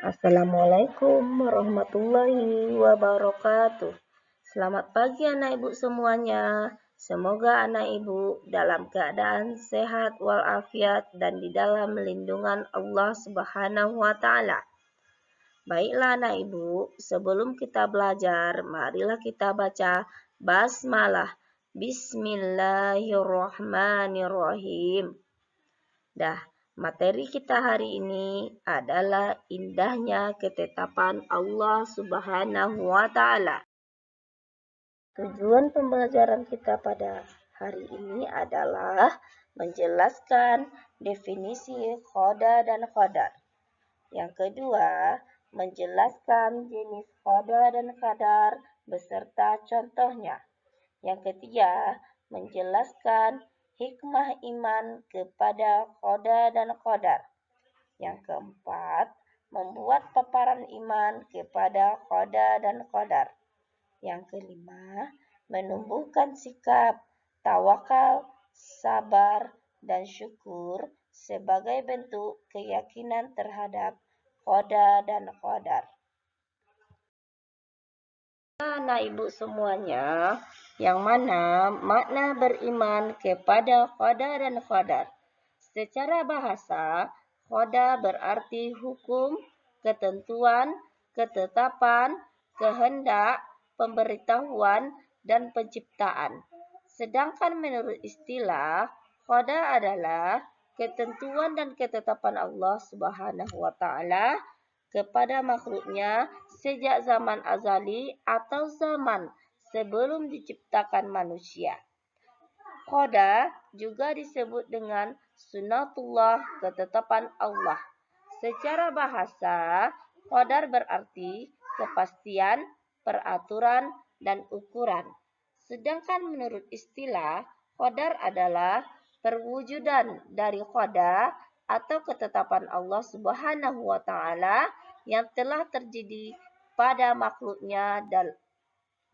Assalamualaikum warahmatullahi wabarakatuh. Selamat pagi anak ibu semuanya. Semoga anak ibu dalam keadaan sehat walafiat dan di dalam lindungan Allah Subhanahu wa taala. Baiklah anak ibu, sebelum kita belajar, marilah kita baca basmalah. Bismillahirrahmanirrahim. Materi kita hari ini adalah indahnya ketetapan Allah Subhanahu wa taala. Tujuan pembelajaran kita pada hari ini adalah menjelaskan definisi khoda dan qadar. Yang kedua, menjelaskan jenis khoda dan qadar beserta contohnya. Yang ketiga, menjelaskan hikmah iman kepada khoda dan qadar. Yang keempat, membuat paparan iman kepada khoda dan qadar. Yang kelima, menumbuhkan sikap tawakal, sabar, dan syukur sebagai bentuk keyakinan terhadap khoda dan qadar. Anak ibu semuanya, yang mana makna beriman kepada khoda dan qadar. Secara bahasa, khoda berarti hukum, ketentuan, ketetapan, kehendak, pemberitahuan, dan penciptaan. Sedangkan menurut istilah, khoda adalah ketentuan dan ketetapan Allah Subhanahu wa taala kepada makhluknya sejak zaman azali atau zaman sebelum diciptakan manusia. Khoda juga disebut dengan sunnatullah, ketetapan Allah. Secara bahasa, qadar berarti kepastian, peraturan, dan ukuran. Sedangkan menurut istilah, qadar adalah perwujudan dari khoda atau ketetapan Allah Subhanahu wa taala yang telah terjadi pada makhluknya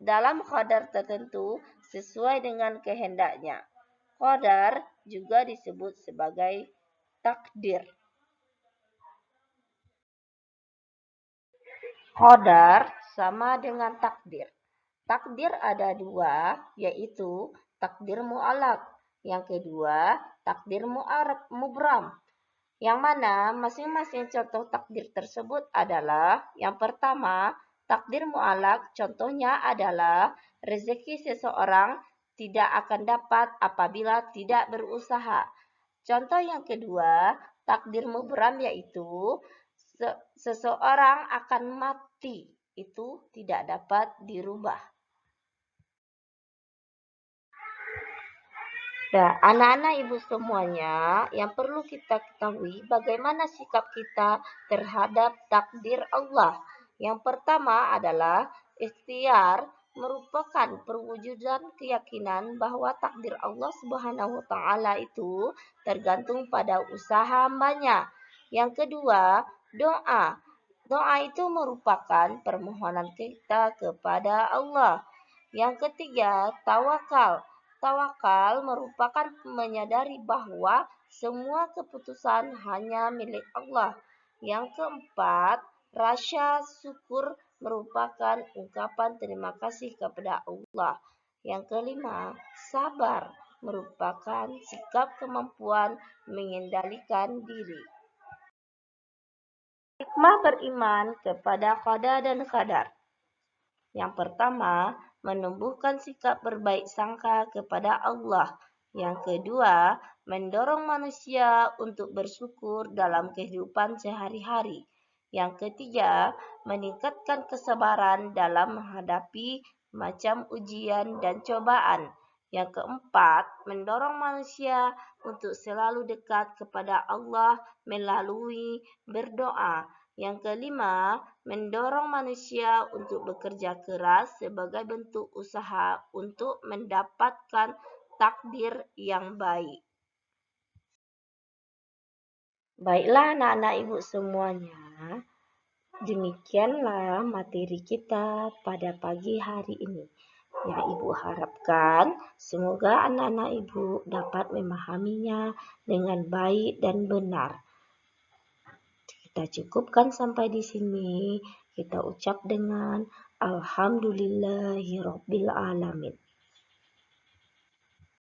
dalam qadar tertentu sesuai dengan kehendaknya. Qadar juga disebut sebagai takdir. Qadar sama dengan takdir. Takdir ada dua, yaitu takdir mu'allaq. Yang kedua, takdir mubram. Yang mana masing-masing contoh takdir tersebut adalah yang pertama, takdir mu'allaq contohnya adalah rezeki seseorang tidak akan dapat apabila tidak berusaha. Contoh yang kedua, takdir mubram yaitu seseorang akan mati, itu tidak dapat dirubah. Anak-anak ibu semuanya, yang perlu kita ketahui bagaimana sikap kita terhadap takdir Allah. Yang pertama adalah ikhtiar, merupakan perwujudan keyakinan bahwa takdir Allah Subhanahu wa taala itu tergantung pada usaha hambanya. Yang kedua, doa. Doa itu merupakan permohonan kita kepada Allah. Yang ketiga, tawakal. Tawakal merupakan menyadari bahwa semua keputusan hanya milik Allah. Yang keempat, rasa syukur merupakan ungkapan terima kasih kepada Allah. Yang kelima, sabar merupakan sikap kemampuan mengendalikan diri. Hikmah beriman kepada khoda dan qadar. Yang pertama, menumbuhkan sikap berbaik sangka kepada Allah. Yang kedua, mendorong manusia untuk bersyukur dalam kehidupan sehari-hari. Yang ketiga, meningkatkan kesabaran dalam menghadapi macam ujian dan cobaan. Yang keempat, mendorong manusia untuk selalu dekat kepada Allah melalui berdoa. Yang kelima, mendorong manusia untuk bekerja keras sebagai bentuk usaha untuk mendapatkan takdir yang baik. Baiklah anak-anak ibu semuanya, demikianlah materi kita pada pagi hari ini. Yang ibu harapkan semoga anak-anak ibu dapat memahaminya dengan baik dan benar. Kita cukupkan sampai di sini. Kita ucap dengan Alhamdulillahirabbil alamin.